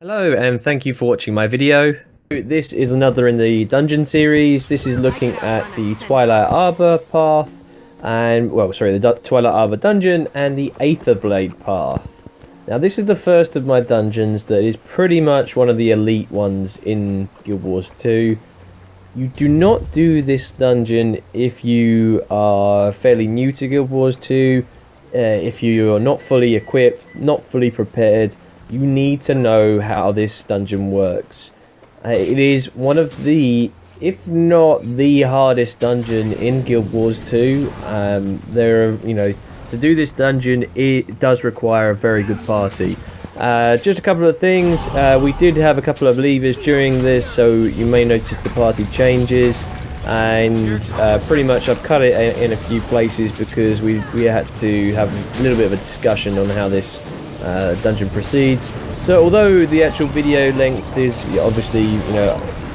Hello and thank you for watching my video. This is another in the dungeon series. This is looking at the Twilight Arbor path and, well, sorry, the Twilight Arbor dungeon and the Aetherblade path. Now this is the first of my dungeons that is pretty much one of the elite ones in Guild Wars 2. You do not do this dungeon if you are fairly new to Guild Wars 2, if you are not fully equipped, not fully prepared. You need to know how this dungeon works. It is one of the, if not the hardest dungeon in Guild Wars 2. To do this dungeon, it does require a very good party. Just a couple of things. We did have a couple of levers during this, so you may notice the party changes. And pretty much I've cut it in a few places because we had to have a little bit of a discussion on how this dungeon proceeds. So although the actual video length is obviously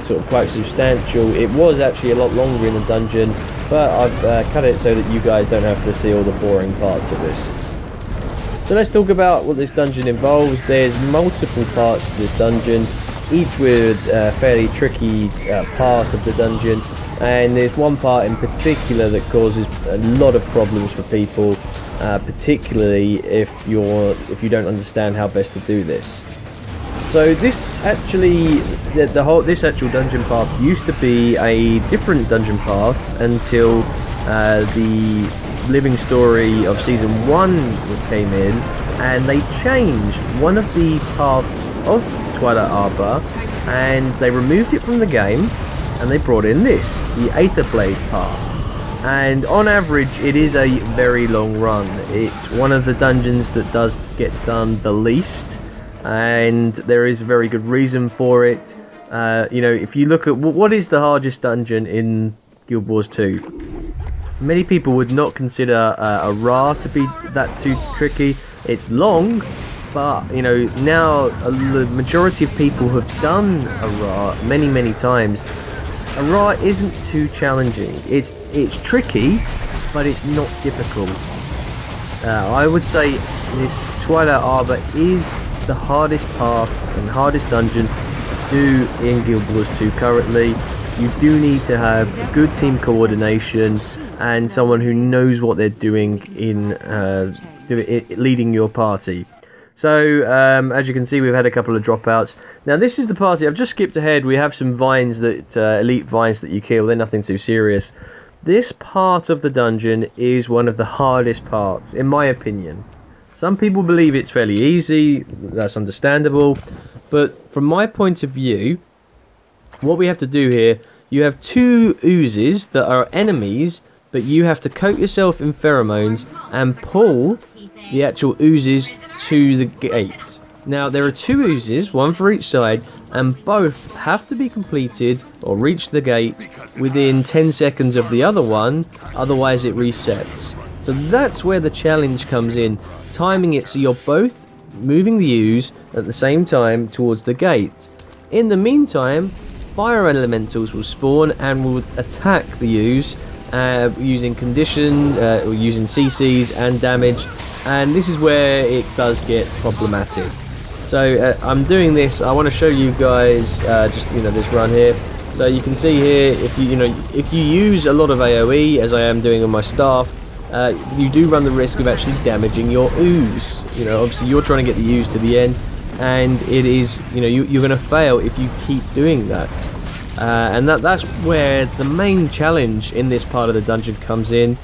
sort of quite substantial, it was actually a lot longer in the dungeon, but I've cut it so that you guys don't have to see all the boring parts of this. So let's talk about what this dungeon involves. There's multiple parts to this dungeon, each with a fairly tricky part of the dungeon, and there's one part in particular that causes a lot of problems for people. Particularly if you don't understand how best to do this. So this actually, this actual dungeon path used to be a different dungeon path until the living story of season 1 came in, and they changed one of the paths of Twilight Arbor, and they removed it from the game, and they brought in this, the Aetherblade path. And on average, it is a very long run. It's one of the dungeons that does get done the least, and there is a very good reason for it. If you look at what is the hardest dungeon in Guild Wars 2, many people would not consider a Ra to be that too tricky. It's long, but now the majority of people have done a Ra many times. A Ra isn't too challenging. It's tricky, but it's not difficult. I would say this Twilight Arbor is the hardest path and hardest dungeon to do in Guild Wars 2 currently. You do need to have good team coordination and someone who knows what they're doing in leading your party. So, as you can see, we've had a couple of dropouts. Now, this is the party. I've just skipped ahead. We have some vines that, elite vines that you kill. They're nothing too serious. This part of the dungeon is one of the hardest parts, in my opinion. Some people believe it's fairly easy. That's understandable. But from my point of view, what we have to do here, you have two oozes that are enemies, but you have to coat yourself in pheromones and pull the actual oozes to the gate. Now there are two oozes, one for each side, and both have to be completed or reach the gate within 10 seconds of the other one, otherwise it resets. So that's where the challenge comes in, timing it so you're both moving the ooze at the same time towards the gate. In the meantime, fire elementals will spawn and will attack the ooze using condition, or using CCs and damage. And this is where it does get problematic. So I'm doing this. I want to show you guys this run here. So you can see here, if you use a lot of AOE, as I am doing on my staff, you do run the risk of actually damaging your ooze. Obviously you're trying to get the ooze to the end, and it is you're going to fail if you keep doing that. And that's where the main challenge in this part of the dungeon comes in.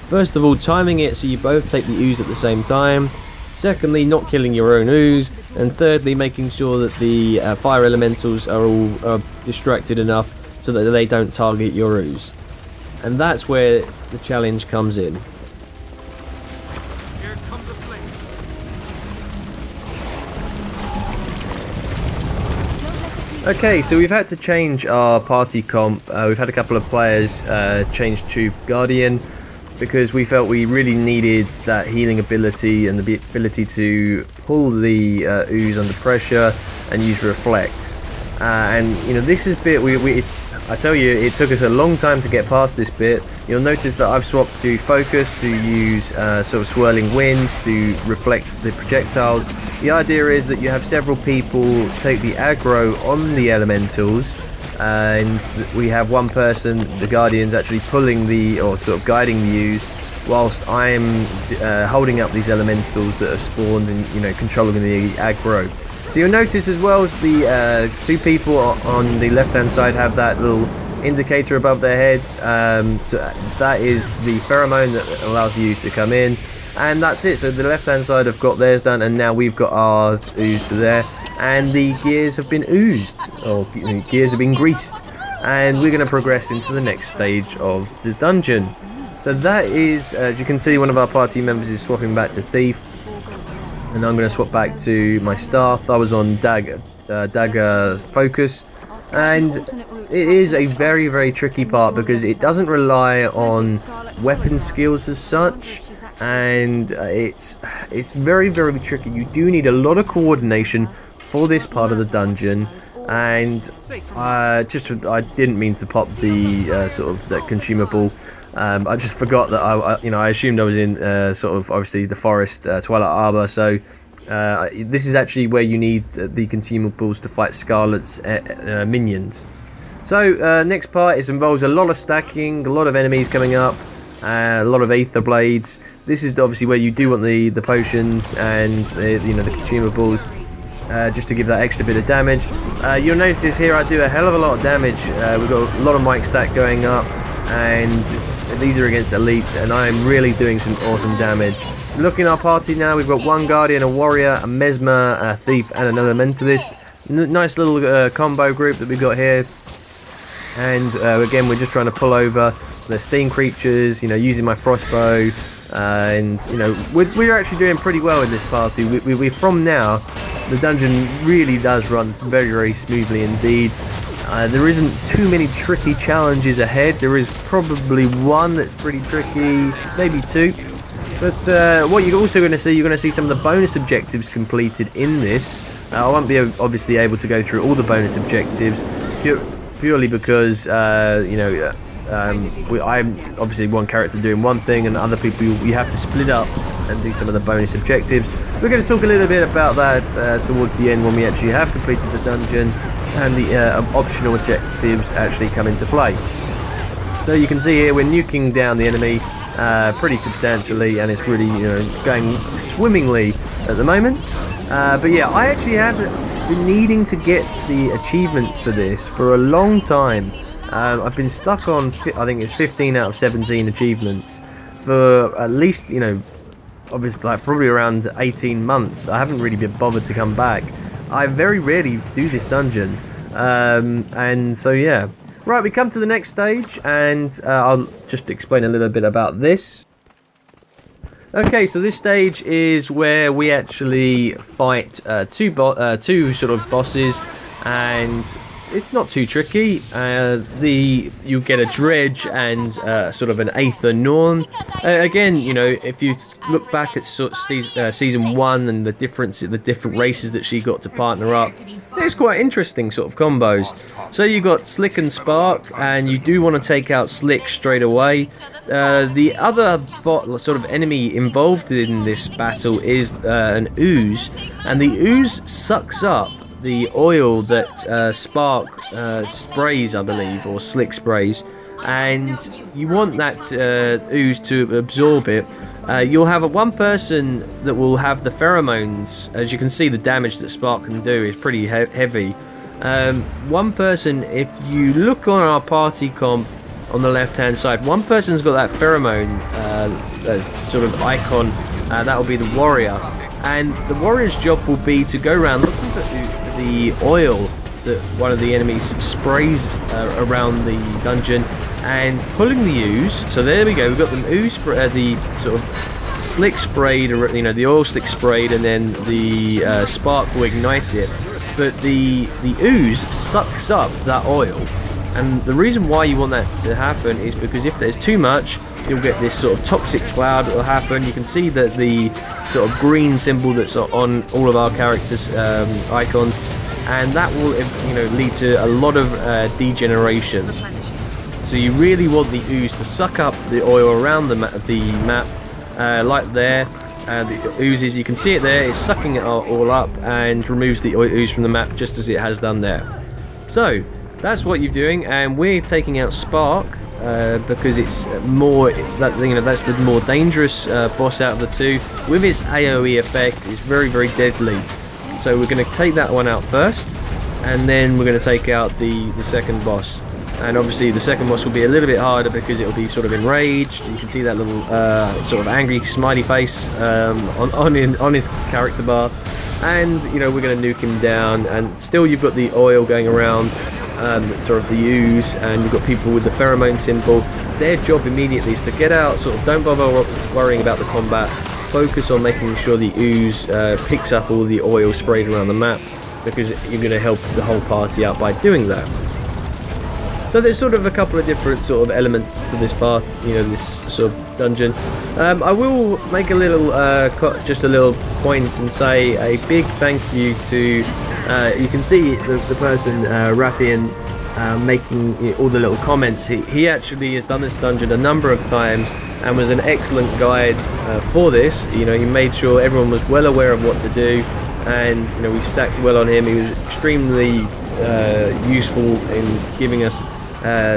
First of all, timing it so you both take the ooze at the same time. Secondly, not killing your own ooze. And thirdly, making sure that the fire elementals are all distracted enough so that they don't target your ooze. And that's where the challenge comes in. Here come the flames. Okay, so we've had to change our party comp. We've had a couple of players change to Guardian, because we felt we really needed that healing ability and the ability to pull the ooze under pressure and use reflex. And this is bit I tell you, it took us a long time to get past this bit. You'll notice that I've swapped to focus to use sort of swirling wind to reflect the projectiles. The idea is that you have several people take the aggro on the elementals, and we have one person, the Guardians, actually pulling the, or sort of guiding the use, whilst I'm holding up these elementals that have spawned and, you know, controlling the aggro. So you'll notice as well as the two people on the left hand side have that little indicator above their heads. So that is the pheromone that allows the use to come in, and that's it. So the left hand side have got theirs done, and now we've got ours oozed to there, and the gears have been oozed, or gears have been greased, and we're going to progress into the next stage of the dungeon. So that is, as you can see, one of our party members is swapping back to Thief, and I'm going to swap back to my Staff. I was on Dagger Focus, and it is a very, very tricky part because it doesn't rely on weapon skills as such, and it's very, very tricky. You do need a lot of coordination for this part of the dungeon, and I didn't mean to pop the sort of the consumable. I just forgot that I assumed I was in sort of obviously the forest, Twilight Arbor. So this is actually where you need the consumables to fight Scarlet's minions. So next part involves a lot of stacking, a lot of enemies coming up, a lot of Aetherblades. This is obviously where you do want the potions and the consumables. Just to give that extra bit of damage. You'll notice here I do a hell of a lot of damage. We've got a lot of mic stack going up, and these are against elites, and I'm really doing some awesome damage. Looking at our party now, we've got one Guardian, a Warrior, a Mesmer, a Thief, and an Elementalist. Nice little combo group that we've got here. And again, we're just trying to pull over the steam creatures, using my Frostbow. And we're actually doing pretty well in this party. We're from now. The dungeon really does run very, very smoothly indeed. There isn't too many tricky challenges ahead. There is probably one that's pretty tricky, maybe two. But what you're also going to see, some of the bonus objectives completed in this. I won't be obviously able to go through all the bonus objectives, purely because I'm obviously one character doing one thing, and other people you have to split up and do some of the bonus objectives. We're going to talk a little bit about that towards the end when we actually have completed the dungeon and the optional objectives actually come into play. So you can see here we're nuking down the enemy pretty substantially, and it's really going swimmingly at the moment. But yeah, I actually have been needing to get the achievements for this for a long time. I've been stuck on, I think it's 15 out of 17 achievements for at least, obviously like probably around 18 months. I haven't really been bothered to come back. I very rarely do this dungeon, and so yeah. Right, we come to the next stage, and I'll just explain a little bit about this. Okay, so this stage is where we actually fight two sort of bosses, and it's not too tricky. You get a Dredge and sort of an Aether Norn. Again, if you look back at season 1 and the different races that she got to partner up, it's quite interesting sort of combos. So you got Slick and Spark, and you do want to take out Slick straight away. The other sort of enemy involved in this battle is an Ooze, and the Ooze sucks up the oil that Spark sprays, I believe, or Slick sprays, and you want that Ooze to absorb it. You'll have one person that will have the pheromones. As you can see, the damage that Spark can do is pretty heavy. One person, if you look on our party comp on the left hand side, one person's got that pheromone sort of icon. That will be the Warrior, and the Warrior's job will be to go around looking for the oil that one of the enemies sprays around the dungeon and pulling the Ooze. So there we go, we've got the Ooze, the sort of Slick sprayed, the oil Slick sprayed, and then the Spark will ignite it. But the Ooze sucks up that oil, and the reason why you want that to happen is because if there's too much, you'll get this sort of toxic cloud that will happen. You can see that the sort of green symbol that's on all of our characters' icons and that will, you know, lead to a lot of degeneration. So you really want the ooze to suck up the oil around the map, like there. The ooze, as you can see it there, is sucking it all up and removes the ooze from the map just as it has done there. So that's what you're doing, and we're taking out Spark because it's more that's the more dangerous boss out of the two. With its AoE effect, it's very, very deadly. So we're going to take that one out first, and then we're going to take out the second boss. And obviously the second boss will be a little bit harder because it will be sort of enraged. You can see that little sort of angry smiley face on his character bar. And you know, we're going to nuke him down, and still you've got the oil going around, sort of the ooze, and you've got people with the pheromone symbol. Their job immediately is to get out, sort of don't bother worrying about the combat, focus on making sure the ooze picks up all the oil sprayed around the map, because you're going to help the whole party out by doing that. So there's sort of a couple of different sort of elements to this part, you know, this sort of dungeon. I will make a little, just a little point and say a big thank you to, you can see the person, Raffian, making all the little comments. He actually has done this dungeon a number of times and was an excellent guide for this. You know, he made sure everyone was well aware of what to do, and you know, we stacked well on him. He was extremely useful in giving us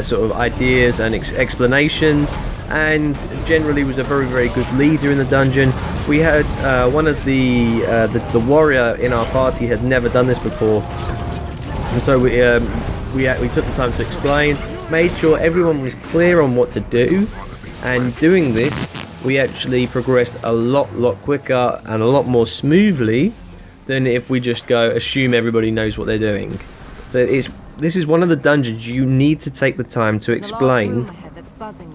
sort of ideas and explanations, and generally was a very, very good leader in the dungeon. We had one of the warrior in our party had never done this before, and so we took the time to explain, made sure everyone was clear on what to do, and doing this we actually progressed a lot quicker and a lot more smoothly than if we just go assume everybody knows what they're doing. So this is one of the dungeons you need to take the time to explain,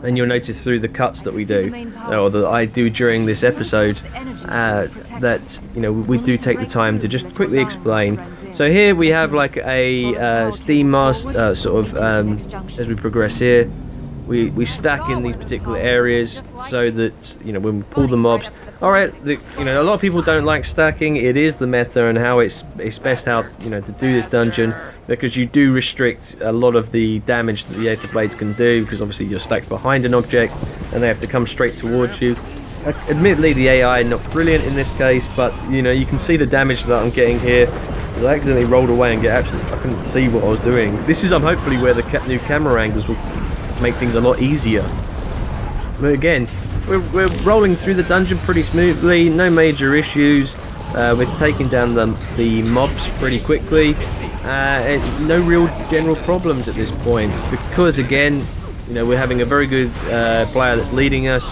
and you'll notice through the cuts that we do, or that I do during this episode, that you know, we do take the time to just quickly explain. So here we have like a steam mask, sort of as we progress here, we stack in these particular areas so that, you know, when we pull the mobs. Alright, you know, a lot of people don't like stacking. It is the meta and how it's best how, you know, to do this dungeon, because you do restrict a lot of the damage that the Aetherblades can do, because obviously you're stacked behind an object and they have to come straight towards you. Admittedly, the AI not brilliant in this case, but you know, you can see the damage that I'm getting here. I accidentally rolled away and I couldn't see what I was doing. This is hopefully where the new camera angles will make things a lot easier. But again, we're rolling through the dungeon pretty smoothly, no major issues. We're taking down the mobs pretty quickly, and no real general problems at this point, because again, you know, we're having a very good player that's leading us,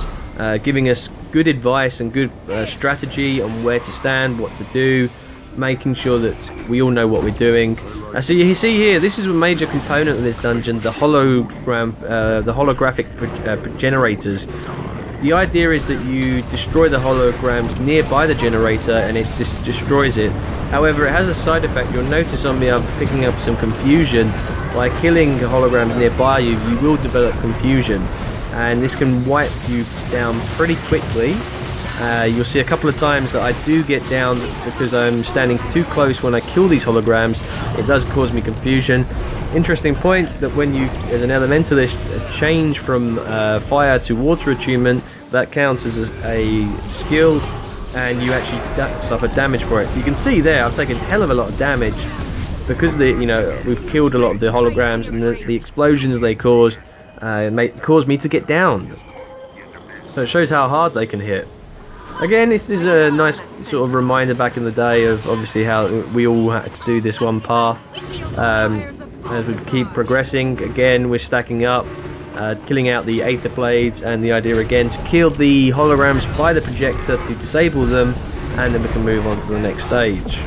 giving us good advice and good strategy on where to stand, what to do, making sure that we all know what we're doing. So you see here, this is a major component of this dungeon, the holographic generators. The idea is that you destroy the holograms nearby the generator and it destroys it. However, it has a side effect. You'll notice on me I'm picking up some confusion. By killing holograms nearby you, you will develop confusion, and this can wipe you down pretty quickly. You'll see a couple of times that I do get down because I'm standing too close when I kill these holograms. It does cause me confusion. Interesting point that when you, as an elementalist, change from fire to water attunement, that counts as a skill, and you actually suffer damage for it. You can see there I've taken a hell of a lot of damage because we've killed a lot of the holograms, and the explosions they caused caused me to get down. So it shows how hard they can hit. Again, this is a nice sort of reminder back in the day of obviously how we all had to do this one path. As we keep progressing, again we're stacking up, killing out the Aetherblades, and the idea again to kill the holograms by the projector to disable them, and then we can move on to the next stage.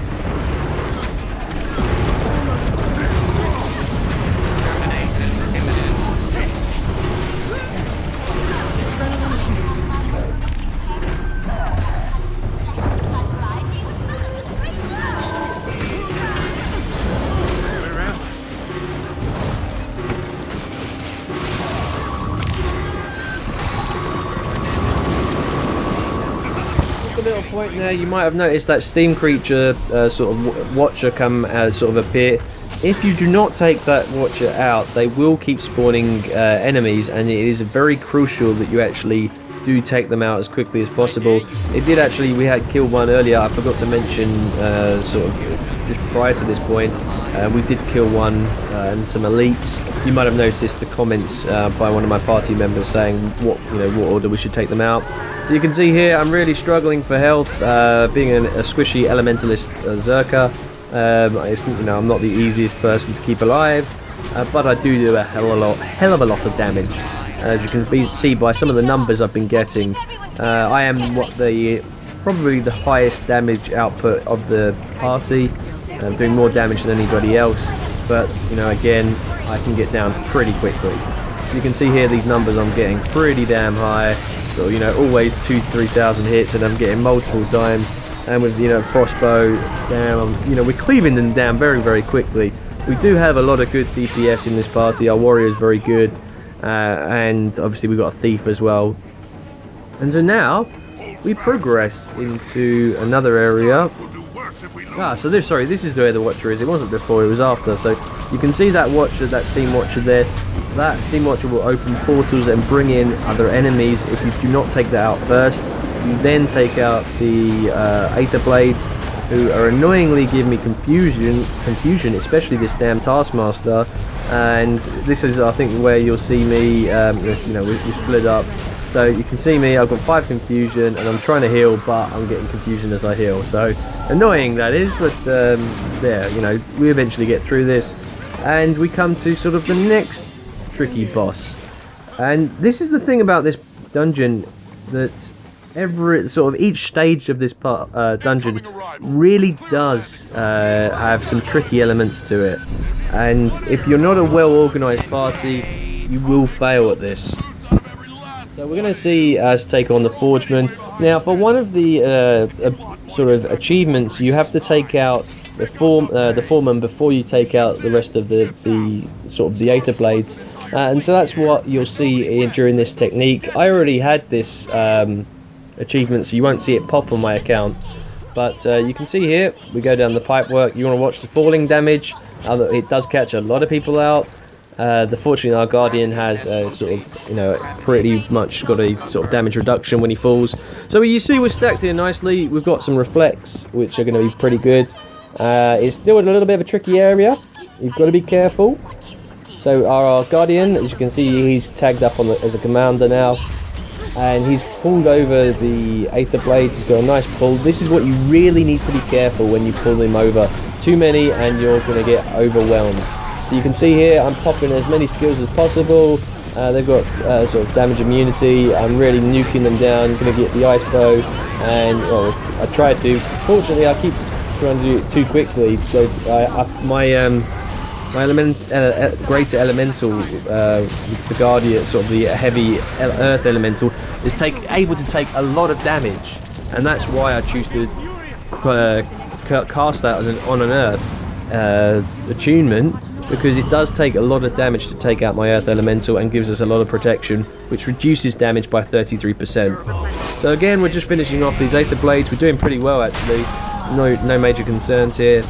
point there, you might have noticed that steam creature sort of watcher come sort of appear. If you do not take that watcher out, they will keep spawning enemies, and it is very crucial that you actually do take them out as quickly as possible. It did actually, we had killed one earlier, I forgot to mention sort of just prior to this point, we did kill one and some elites. You might have noticed the comments by one of my party members saying what order we should take them out. So you can see here I'm really struggling for health, being a squishy elementalist Zerker. I'm not the easiest person to keep alive, but I do a hell of a lot of damage. As you can see by some of the numbers I've been getting, I am probably the highest damage output of the party, doing more damage than anybody else. But again, I can get down pretty quickly. So you can see here these numbers I'm getting pretty damn high. So always 2,000-3,000 hits, and I'm getting multiple times. And with crossbow, damn, we're cleaving them down very, very quickly. We do have a lot of good DPS in this party. Our warrior is very good, and obviously we've got a thief as well. And so now we progress into another area. So this is where the watcher is. It wasn't before, it was after. So you can see that watcher, that steam watcher there. That steam watcher will open portals and bring in other enemies. If you do not take that out first, you then take out the Aetherblades, who are annoyingly giving me confusion, especially this damn Taskmaster. And this is, I think, where you'll see me. We split up. So you can see me, I've got 5 confusion, and I'm trying to heal, but I'm getting confusion as I heal. So annoying that is, but we eventually get through this, and we come to sort of the next tricky boss. And this is the thing about this dungeon, that each stage of this dungeon really does have some tricky elements to it. And if you're not a well-organized party, you will fail at this. So we're going to see us take on the Forgeman. Now, for one of the sort of achievements, you have to take out the Foreman before you take out the rest of the Aetherblades, and so that's what you'll see during this technique. I already had this achievement, so you won't see it pop on my account. But you can see here, we go down the pipework. You want to watch the falling damage. It does catch a lot of people out. Fortunately, our Guardian has pretty much got a sort of damage reduction when he falls. So you see we're stacked here nicely. We've got some reflects, which are going to be pretty good. It's still in a little bit of a tricky area. You've got to be careful. So our Guardian, as you can see, he's tagged up as a commander now. And he's pulled over the Aetherblades. He's got a nice pull. This is what you really need to be careful when you pull him over. Too many and you're going to get overwhelmed. So you can see here I'm popping as many skills as possible. They've got sort of damage immunity. I'm really nuking them down. I'm going to get the ice bow, and I try to. Fortunately, I keep trying to do it too quickly. So my greater elemental, the Guardian, sort of the heavy earth elemental, is able to take a lot of damage, and that's why I choose to cast that on an earth attunement, because it does take a lot of damage to take out my earth elemental and gives us a lot of protection, which reduces damage by 33%. So again, we're just finishing off these Aetherblades. We're doing pretty well actually. No major concerns here.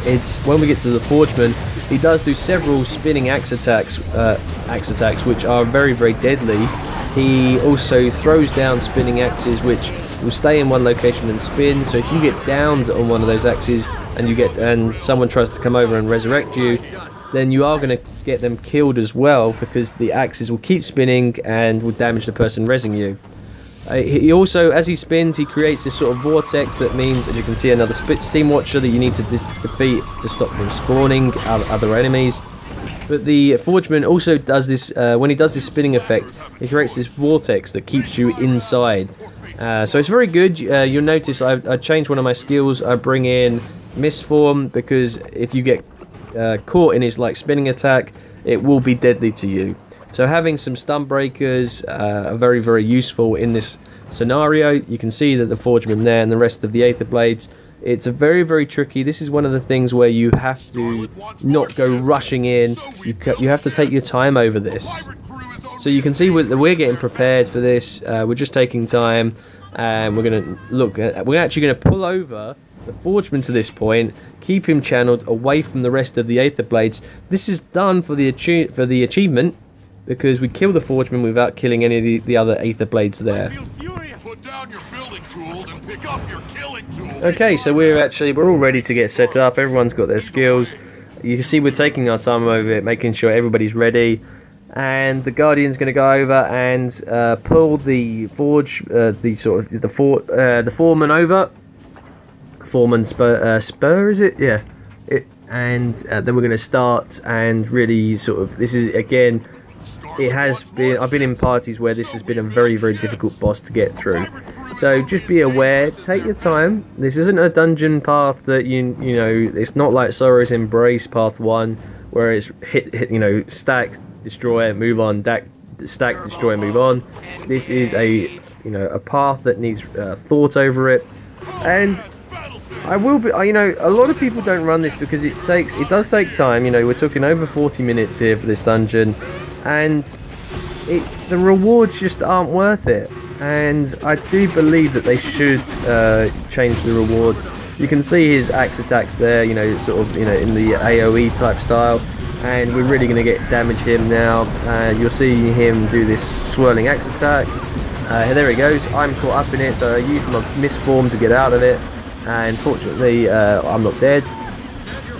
It's when we get to the Forgeman, he does do several spinning axe attacks, which are very, very deadly. He also throws down spinning axes, which will stay in one location and spin. So if you get downed on one of those axes and someone tries to come over and resurrect you, then you are going to get them killed as well, because the axes will keep spinning and will damage the person rezzing you. He also, as he spins, he creates this sort of vortex that means, as you can see, another steam watcher that you need to defeat to stop them spawning other enemies. But the Forgeman also does this, when he does this spinning effect, he creates this vortex that keeps you inside. So it's very good. You'll notice I changed one of my skills. I bring in Mistform, because if you get caught in his spinning attack, it will be deadly to you. So having some stun breakers are very, very useful in this scenario. You can see that the Forgeman there and the rest of the Aetherblades, it's a very, very tricky. This is one of the things where you have to not go rushing in. You have to take your time over this. So you can see we're getting prepared for this. We're just taking time. and we're going to look at, we're actually going to pull over the Forgeman to this point, keep him channeled away from the rest of the Aetherblades. This is done for the achievement, because we kill the Forgeman without killing any of the other Aetherblades there. Okay, so we're all ready to get set up. Everyone's got their skills. You can see we're taking our time over it, making sure everybody's ready. And the Guardian's going to go over and pull the the foreman over. Foreman spur, is it? Yeah. And then we're going to start and really sort of, this is again, it has been, I've been in parties where this has been a very, very difficult boss to get through. So just be aware, take your time. This isn't a dungeon path that you know, it's not like Sorrow's Embrace Path 1 where it's hit you know, stack, destroy, move on, stack, destroy, move on. This is a a path that needs thought over it. And I will be, you know, a lot of people don't run this because it does take time. You know, we're talking over 40 minutes here for this dungeon, and the rewards just aren't worth it. And I do believe that they should change the rewards. You can see his axe attacks there, you know, sort of, you know, in the AoE type style, and we're really going to get damage him now. You'll see him do this swirling axe attack. There he goes. I'm caught up in it, so I use my misform to get out of it. And fortunately, I'm not dead.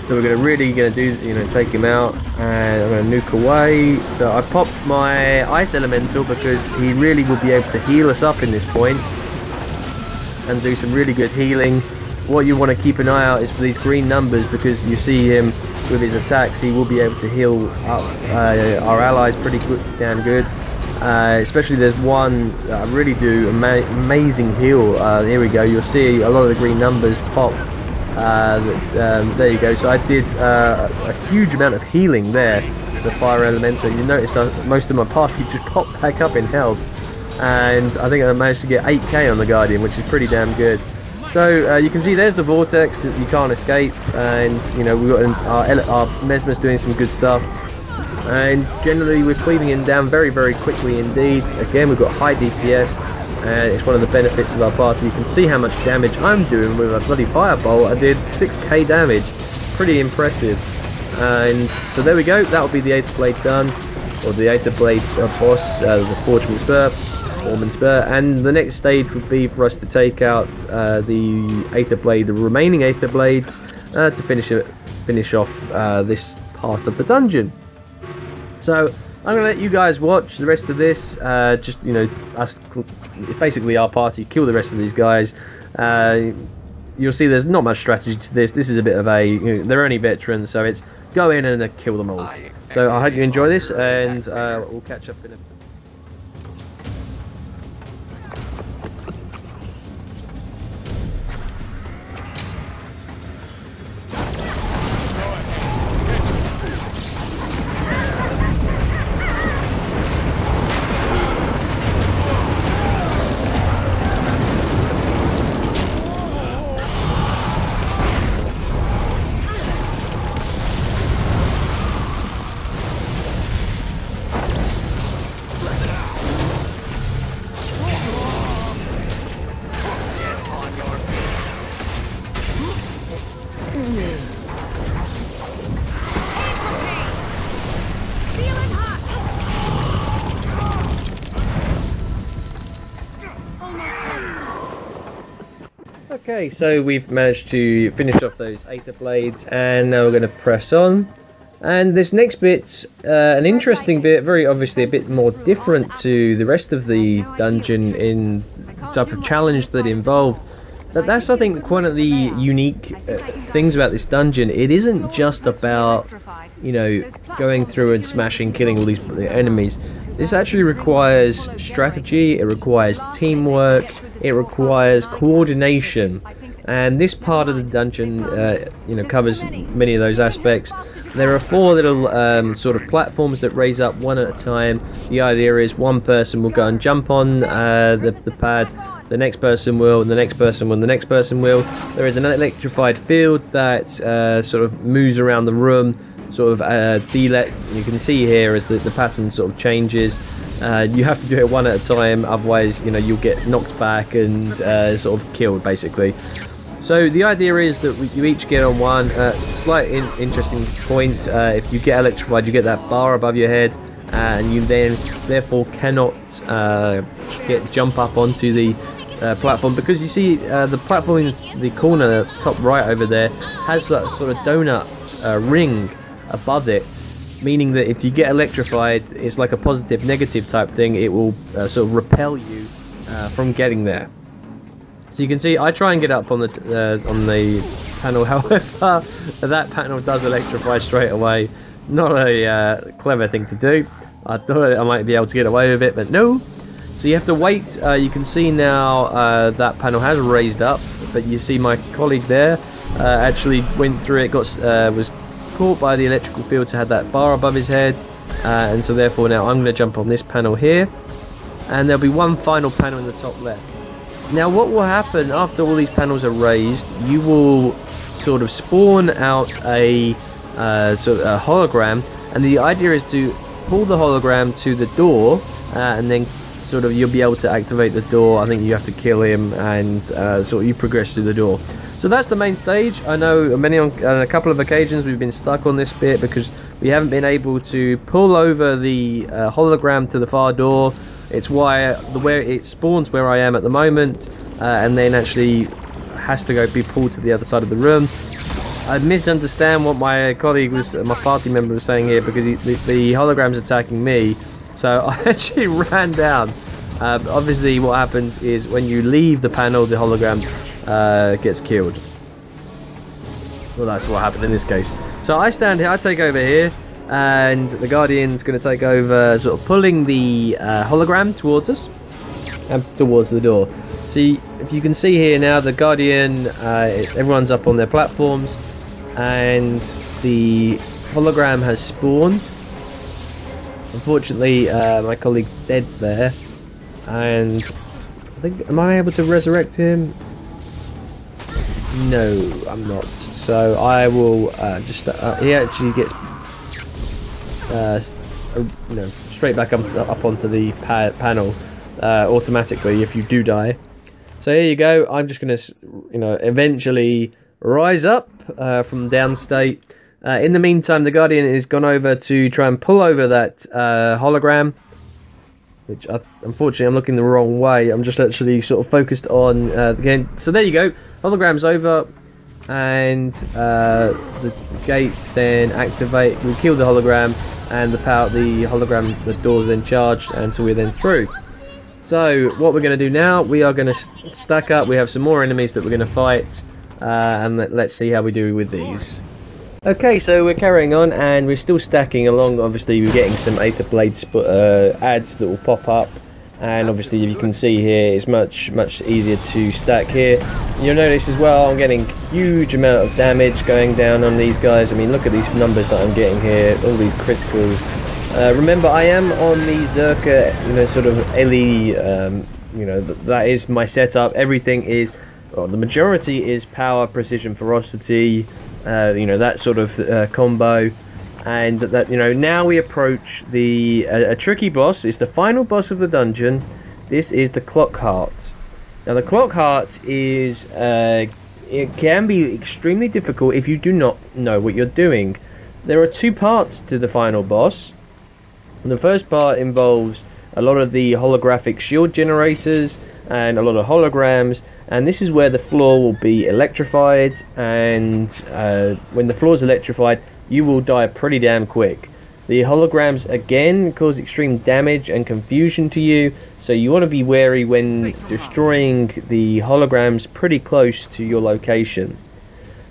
So we're really going to do, you know, take him out, and I'm going to nuke away. So I popped my ice elemental because he really will be able to heal us up in this point and do some really good healing. What you want to keep an eye out is for these green numbers, because you see him with his attacks, he will be able to heal up our allies pretty damn good. Especially there's one that I really do amazing heal. Here we go. You'll see a lot of the green numbers pop. There you go. So I did a huge amount of healing there. The fire elemental. You notice most of my party just popped back up in health, and I think I managed to get 8k on the Guardian, which is pretty damn good. So you can see there's the vortex that you can't escape, and you know we've got our Mesmer's doing some good stuff. And generally we're cleaving him down very, very quickly indeed. Again, we've got high DPS, and it's one of the benefits of our party. You can see how much damage I'm doing with a bloody firebolt. I did 6k damage, pretty impressive. And so there we go, that'll be the Aetherblade done, or the Aetherblade boss, the Forgeman Spur, Foreman Spur. And the next stage would be for us to take out the Aetherblade, the remaining Aetherblades, to finish off this part of the dungeon. So I'm going to let you guys watch the rest of this, just, you know, us, basically our party, kill the rest of these guys. You'll see there's not much strategy to this. This is a bit of a, you know, they're only veterans, so it's go in and kill them all. So I hope you enjoy this, and we'll catch up in a bit. Okay, so we've managed to finish off those Aetherblades, and now we're going to press on. And this next bit's an interesting bit, very obviously a bit more different to the rest of the dungeon in the type of challenge that involved. But that's, I think, one of the unique things about this dungeon. It isn't just about, you know, going through and smashing, killing all these enemies. This actually requires strategy, it requires teamwork, it requires coordination. And this part of the dungeon, you know, covers many of those aspects. There are 4 little sort of platforms that raise up one at a time. The idea is one person will go and jump on the pad, the next person will, and the next person will, and the next person will. There is an electrified field that sort of moves around the room, sort of you can see here as the pattern sort of changes. You have to do it one at a time, otherwise you'll get knocked back and sort of killed basically. So the idea is that you each get on one. Slight interesting point, if you get electrified you get that bar above your head, and you then therefore cannot jump up onto the platform, because you see the platform in the corner top right over there has that sort of donut ring above it, meaning that if you get electrified, it's like a positive negative type thing. It will sort of repel you from getting there. So you can see I try and get up on the panel, however that panel does electrify straight away. Not a clever thing to do. I thought I might be able to get away with it, but no. So you have to wait. You can see now that panel has raised up, but you see my colleague there actually went through it, was caught by the electrical field, so had that bar above his head, and so therefore now I'm going to jump on this panel here, and there'll be one final panel in the top left. Now what will happen after all these panels are raised, you will sort of spawn out a sort of a hologram, and the idea is to pull the hologram to the door, and then sort of you'll be able to activate the door. I think you have to kill him, and sort of you progress through the door. So that's the main stage. I know on a couple of occasions we've been stuck on this bit because we haven't been able to pull over the hologram to the far door. It's where it spawns where I am at the moment, and then actually has to be pulled to the other side of the room. I misunderstand what my colleague my party member was saying here, because the hologram's attacking me. So I actually ran down. Obviously what happens is when you leave the panel, the hologram gets killed. Well, that's what happened in this case. So I stand here, I take over here, and the Guardian's going to take over, sort of pulling the hologram towards us and towards the door. See, if you can see here now, the Guardian, everyone's up on their platforms, and the hologram has spawned. Unfortunately, my colleague's dead there, and I think, am I able to resurrect him? No, I'm not. So I will just. He actually gets straight back up onto the panel automatically if you do die. So here you go. I'm just gonna, eventually rise up from downstate. In the meantime, the Guardian has gone over to try and pull over that hologram, which unfortunately I'm looking the wrong way. I'm just actually sort of focused on again. So there you go, hologram's over, and the gates then activate. We kill the hologram, and the hologram, the door's then charged, and so we're then through. So what we're going to do now, we are going to stack up. We have some more enemies that we're going to fight, and let's see how we do with these. Okay, so we're carrying on, and we're still stacking along. Obviously we're getting some Aetherblade ads that will pop up, and obviously if you can see here, it's much easier to stack here. You'll notice as well I'm getting huge amount of damage going down on these guys. I mean, look at these numbers that I'm getting here, all these criticals. Remember, I am on the Zerka, sort of Ellie, that is my setup. Everything is, well, the majority is power, precision, ferocity, that sort of combo. And that, now we approach a tricky boss. It's the final boss of the dungeon. This is the Clock Heart. Now the Clock Heart is, it can be extremely difficult if you do not know what you're doing. There are two parts to the final boss. The first part involves a lot of the holographic shield generators and a lot of holograms, and this is where the floor will be electrified, and when the floor is electrified, you will die pretty damn quick. The holograms again cause extreme damage and confusion to you, so you want to be wary when destroying the holograms pretty close to your location.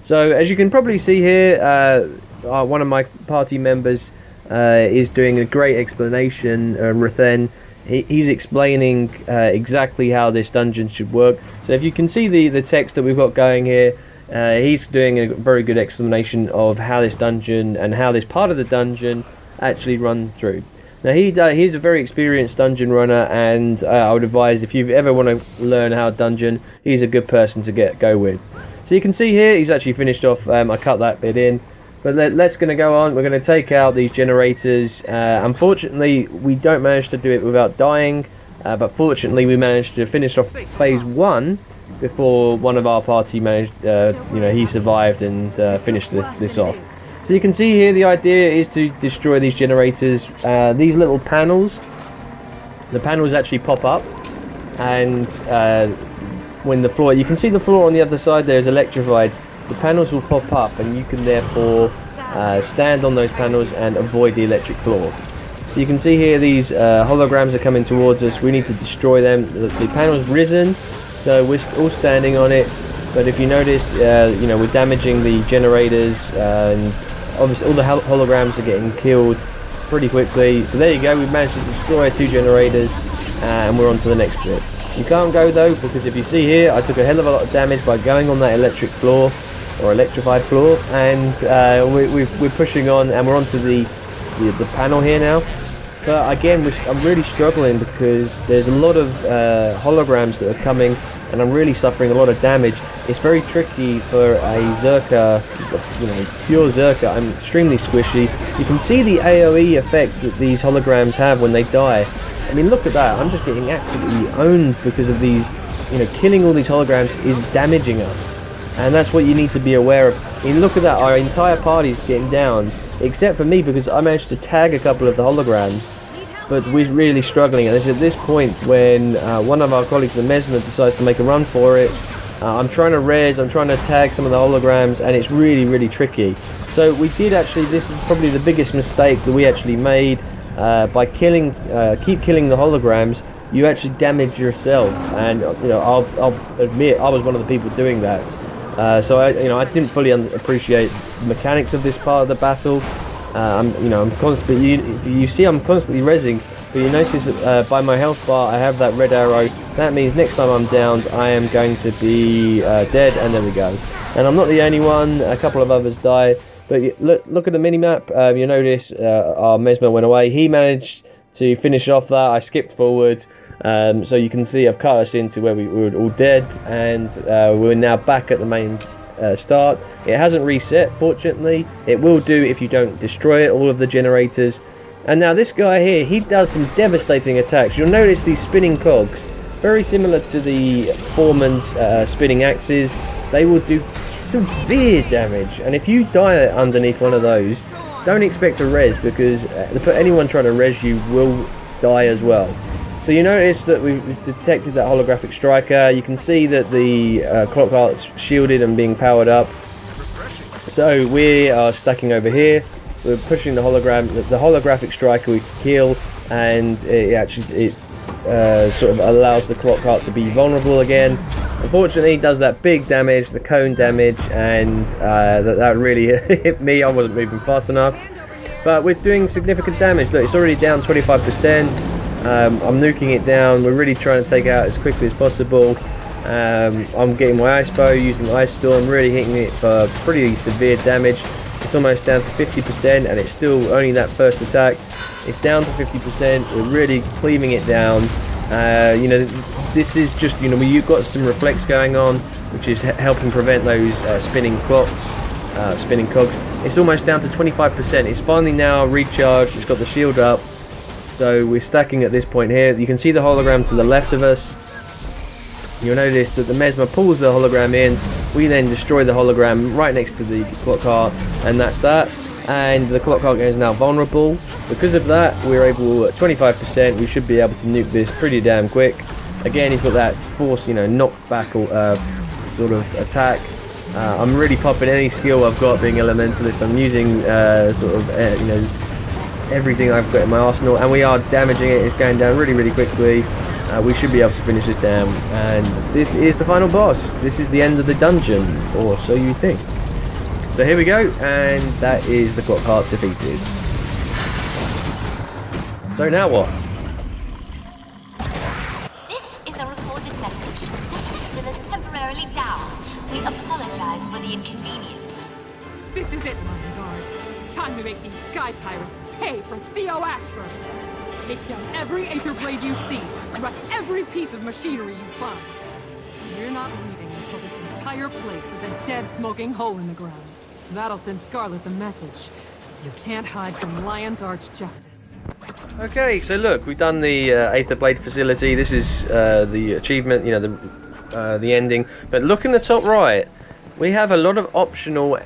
So as you can probably see here, one of my party members is doing a great explanation, Rathen. He's explaining exactly how this dungeon should work. So if you can see the text that we've got going here, he's doing a very good explanation of how this dungeon and how this part of the dungeon actually run through. Now he's a very experienced dungeon runner, and I would advise, if you ever want to learn how to dungeon, he's a good person to go with. So you can see here he's actually finished off. I cut that bit in. But let's going to go on. We're going to take out these generators. Unfortunately, we don't manage to do it without dying. But fortunately, we managed to finish off phase 1 before one of our party managed, he survived and finished this off. So you can see here the idea is to destroy these generators. These little panels, the panels actually pop up, and when the floor, you can see the floor on the other side there is electrified. The panels will pop up, and you can therefore stand on those panels and avoid the electric floor. So you can see here these holograms are coming towards us. We need to destroy them. The panel's risen, so we're all standing on it. But if you notice, we're damaging the generators, and obviously all the holograms are getting killed pretty quickly. So there you go, we've managed to destroy 2 generators, and we're on to the next bit. You can't go though, because if you see here, I took a hell of a lot of damage by going on that electric floor, or electrified floor, and we're pushing on, and we're onto the panel here now. But again, I'm really struggling because there's a lot of holograms that are coming, and I'm really suffering a lot of damage. It's very tricky for a Zerka, pure Zerka. I'm extremely squishy. You can see the AoE effects that these holograms have when they die. I mean, look at that. I'm just getting absolutely owned because of these, killing all these holograms is damaging us. And that's what you need to be aware of. I mean, look at that. Our entire party's getting down, except for me, because I managed to tag a couple of the holograms. But we're really struggling, and it's at this point when one of our colleagues, the Mesmer, decides to make a run for it. I'm trying to res, I'm trying to tag some of the holograms, and it's really, really tricky. So we did actually, this is probably the biggest mistake that we actually made. By keep killing the holograms, you actually damage yourself, and I'll admit I was one of the people doing that. So I didn't fully appreciate the mechanics of this part of the battle. I'm constantly, if you see I'm constantly rezzing, but you notice that by my health bar I have that red arrow. That means next time I'm downed I am going to be dead, and there we go. And I'm not the only one, a couple of others die. But look at the minimap, you notice our Mesmer went away. He managed to finish off that. I skipped forward, so you can see I've cut us into where we were all dead, and we're now back at the main start. It hasn't reset, fortunately. It will do if you don't destroy it, all of the generators. And now this guy here, he does some devastating attacks. You'll notice these spinning cogs, very similar to the Foreman's spinning axes. They will do severe damage, and if you die underneath one of those, don't expect to res, because anyone trying to res you will die as well. So you notice that we've detected that holographic striker. You can see that the clock heart's shielded and being powered up. So we are stacking over here. We're pushing the hologram. The holographic striker we can kill, and it sort of allows the clock heart to be vulnerable again. Unfortunately, it does that big damage, the cone damage, and that really hit me. I wasn't moving fast enough. But we're doing significant damage. Look, it's already down 25%. I'm nuking it down. We're really trying to take it out as quickly as possible. I'm getting my ice bow, using ice storm, really hitting it for pretty severe damage. It's almost down to 50%, and it's still only that first attack. It's down to 50%. We're really cleaving it down. This is just, you've got some reflex going on, which is helping prevent those spinning clocks, spinning cogs. It's almost down to 25%. It's finally now recharged. It's got the shield up. So we're stacking at this point here. You can see the hologram to the left of us. You'll notice that the Mesmer pulls the hologram in. We then destroy the hologram right next to the clock heart, and that's that. And the clock heart is now vulnerable. Because of that, we're able, at 25%, we should be able to nuke this pretty damn quick. Again, he's got that force, knockback sort of attack. I'm really popping any skill I've got being elementalist. I'm using everything I've got in my arsenal, and we are damaging it. It's going down really, really quickly. We should be able to finish this down, and this is the final boss. This is the end of the dungeon, or so you think. So here we go, and that is the clock heart defeated. So now what? This is a recorded message. The system is temporarily down. We apologize for the inconvenience. This is it, Lion Guard. Time to make these sky pirates pay for Theo Ashford. Take down every Aetherblade you see, wreck every piece of machinery you find. We're not leaving until this entire place is a dead, smoking hole in the ground. That'll send Scarlet the message. You can't hide from Lion's Arch Justice. Okay, so look, we've done the Aetherblade facility. This is the achievement, you know, the ending. But look in the top right, we have a lot of optional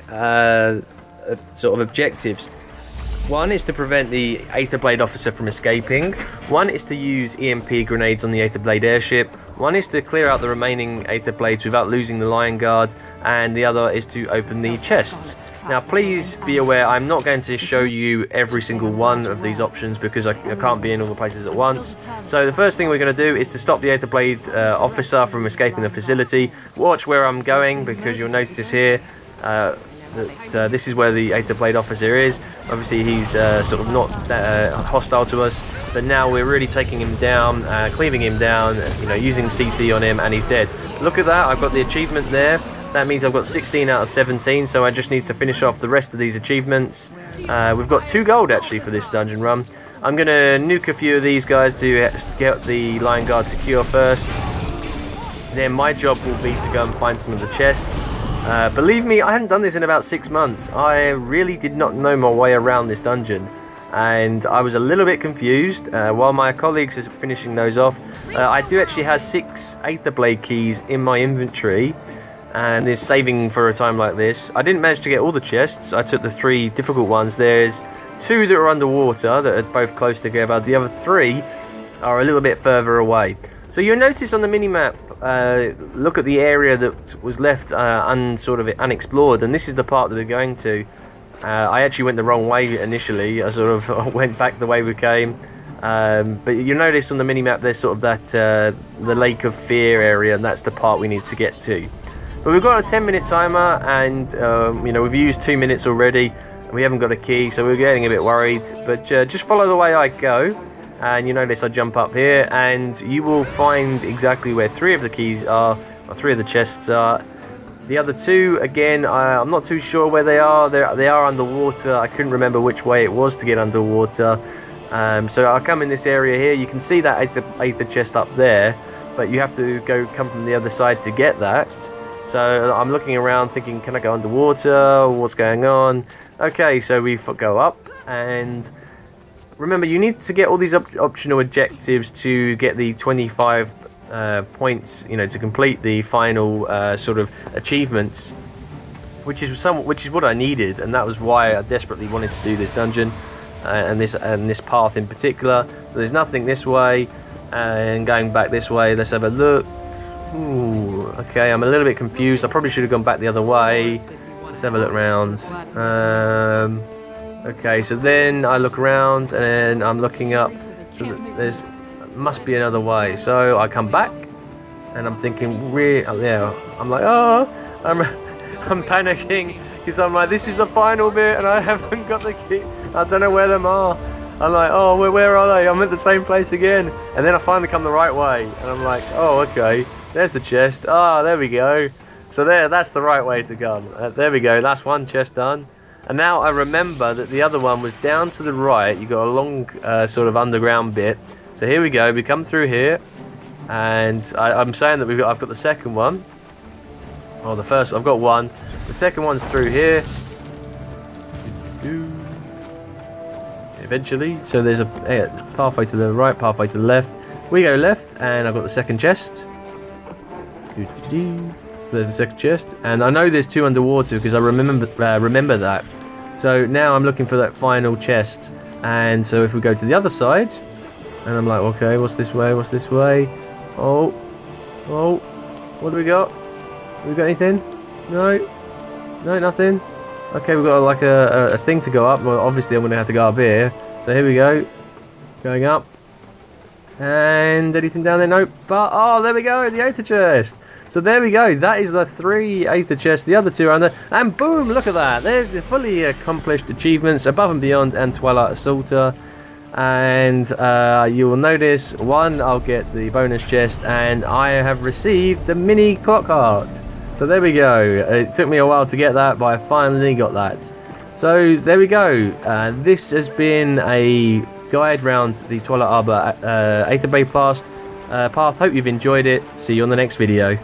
sort of objectives. One is to prevent the Aetherblade officer from escaping. One is to use EMP grenades on the Aetherblade airship. One is to clear out the remaining Aetherblades without losing the Lion Guard. And the other is to open the chests. Now please be aware, I'm not going to show you every single one of these options because I can't be in all the places at once. So the first thing we're going to do is to stop the Aetherblade officer from escaping the facility. Watch where I'm going because you'll notice here that this is where the Aetherblade officer is. Obviously he's sort of not hostile to us, but now we're really taking him down, cleaving him down, you know, using CC on him, and he's dead. Look at that, I've got the achievement there. That means I've got 16 out of 17, so I just need to finish off the rest of these achievements. We've got 2 gold actually for this dungeon run. I'm going to nuke a few of these guys to get the Lion Guard secure first. Then my job will be to go and find some of the chests. Believe me, I hadn't done this in about 6 months. I really did not know my way around this dungeon, and I was a little bit confused. While my colleagues are finishing those off, I do actually have 6 Aetherblade keys in my inventory, and is saving for a time like this. I didn't manage to get all the chests. I took the 3 difficult ones. There's 2 that are underwater that are both close together. The other 3 are a little bit further away. So you'll notice on the minimap, look at the area that was left sort of unexplored, and this is the part that we're going to. I actually went the wrong way initially. I sort of went back the way we came. But you'll notice on the minimap there's sort of that the Lake of Fear area, and that's the part we need to get to. But we've got a 10-minute timer, and you know, we've used 2 minutes already, and we haven't got a key, so we're getting a bit worried. But just follow the way I go, and you notice I jump up here, and you will find exactly where 3 of the keys are, or 3 of the chests are. The other 2, again, I'm not too sure where they are. They are underwater. I couldn't remember which way it was to get underwater. So I'll come in this area here. You can see that Aether chest up there, but you have to come from the other side to get that. So I'm looking around thinking, can I go underwater? What's going on? Okay, so we go up, and remember, you need to get all these optional objectives to get the 25 points, you know, to complete the final sort of achievements, which is what I needed, and that was why I desperately wanted to do this dungeon and this path in particular. So there's nothing this way, and going back this way. Let's have a look. Ooh, okay, I'm a little bit confused. I probably should have gone back the other way. Let's have a look around. Okay, so then I look around and I'm looking up. So there's must be another way. So I come back and I'm thinking, yeah, I'm like, oh, I'm panicking because I'm like, this is the final bit and I haven't got the key. I don't know where them are. I'm like, oh, where are they? I'm at the same place again. And then I finally come the right way and I'm like, oh, okay. There's the chest. Ah, there we go. So that's the right way to go. There we go. That's one chest done. And now I remember that the other one was down to the right. You got a long sort of underground bit. So here we go. We come through here, and I'm saying that I've got the second one. Oh, the first. I've got one. The second one's through here. Eventually. So there's a pathway to the right, pathway to the left. We go left, and I've got the second chest. So there's the second chest, and I know there's 2 underwater because I remember that. So now I'm looking for that final chest, and so if we go to the other side, and I'm like, okay, what's this way? What's this way? Oh, what do we got? We got anything? No, nothing. Okay, we've got like a thing to go up. Well, obviously I'm gonna have to go up here. So here we go, going up. And anything down there? Nope. But oh, there we go, the Aether chest. So there we go. That is the 3 Aether chests. The other 2 are under. And boom! Look at that. There's the fully accomplished achievements, Above and Beyond and Twilight Assaulter. And you will notice 1, I'll get the bonus chest, and I have received the mini clock heart. So there we go. It took me a while to get that, but I finally got that. So there we go. This has been a guide round the Twilight Arbor Aetherblade path. Hope you've enjoyed it. See you on the next video.